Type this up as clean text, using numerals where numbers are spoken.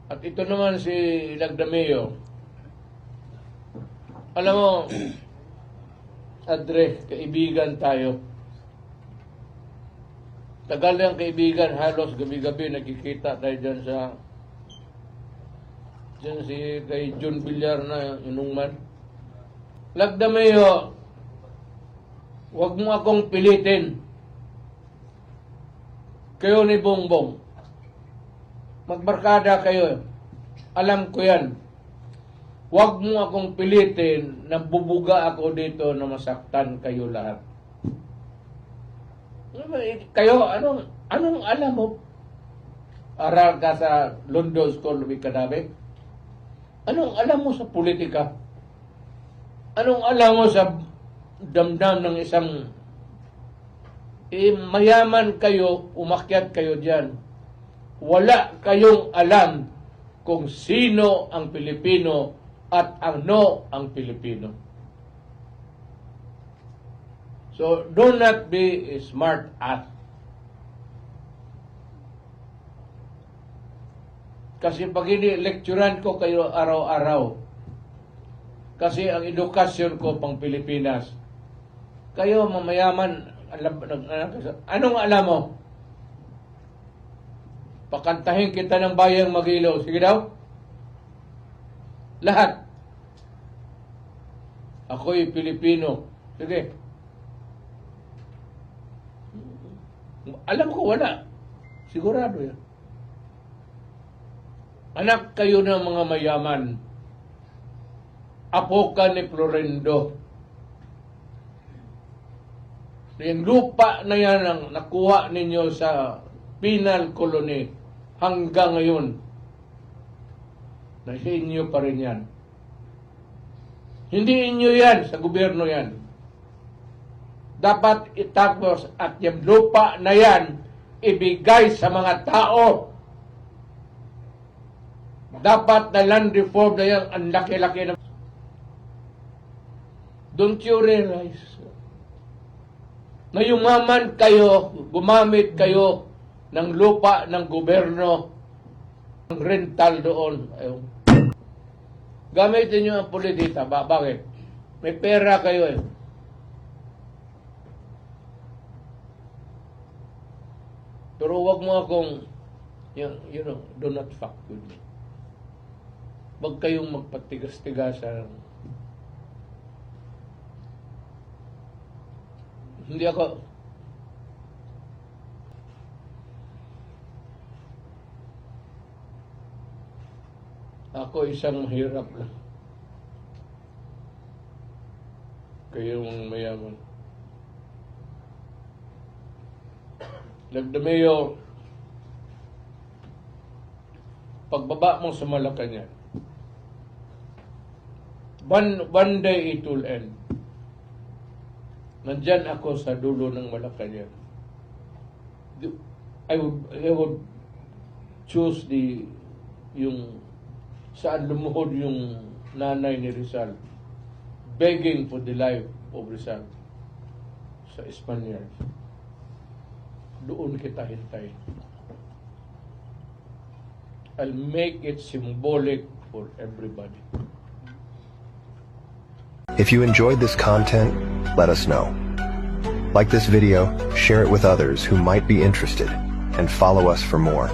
At ito naman si Lagdameo. Alam mo, Adre, kaibigan tayo. Tagal yung kaibigan, halos gabi-gabi nakikita tayo dyan si kay John Villar na inungman. Lagdameo, huwag mo akong pilitin. Kayo ni Bongbong. Magbarkada kayo. Alam ko yan. Huwag mo akong pilitin na bubuga ako dito na masaktan kayo lahat. Kayo, anong alam mo? Aral ka sa London School of Economics? Anong alam mo sa politika? Anong alam mo sa damdam ng isang mayaman kayo, umakyat kayo dyan. Wala kayong alam kung sino ang Pilipino at ano ang Pilipino. So, do not be a smart ass. Kasi pag ini-lecturean ko kayo araw-araw, kasi ang edukasyon ko pang Pilipinas, kayo mamayaman, anong alam mo? Pakantahin kita ng bayang Magilaw. Sige daw. Lahat. Ako'y Pilipino. Sige. Alam ko wala. Sigurado yan. Anak kayo ng mga mayaman. Apo ka ni Florendo. Yung lupa na yan ang nakuha ninyo sa penal colony hanggang ngayon. Nasa inyo pa rin yan. Hindi inyo yan, sa gobyerno yan. Dapat itapos at yung lupa na yan ibigay sa mga tao. Dapat na land reform na yan, ang laki-laki na. Don't you realize na yumaman kayo, gumamit kayo ng lupa ng gobyerno, ng rental doon. Ayun. Gamitin nyo ang politika. Bakit? May pera kayo eh. Pero huwag mo akong, you know, do not fuck with me. Huwag kayong magpatigas-tigasan. Hindi ako, isang mahirap lang. Kayong mayaman. Lagdameo, pagbaba mo sa Malacanang, one day it will end. Nandyan ako sa dulo ng Malacanang. I would choose yung saan lumuhod yung nanay ni Rizal, begging for the life of Rizal sa Espanyol. Doon kita hintayin. I'll make it symbolic for everybody. If you enjoyed this content, let us know. Like this video, share it with others who might be interested, and follow us for more.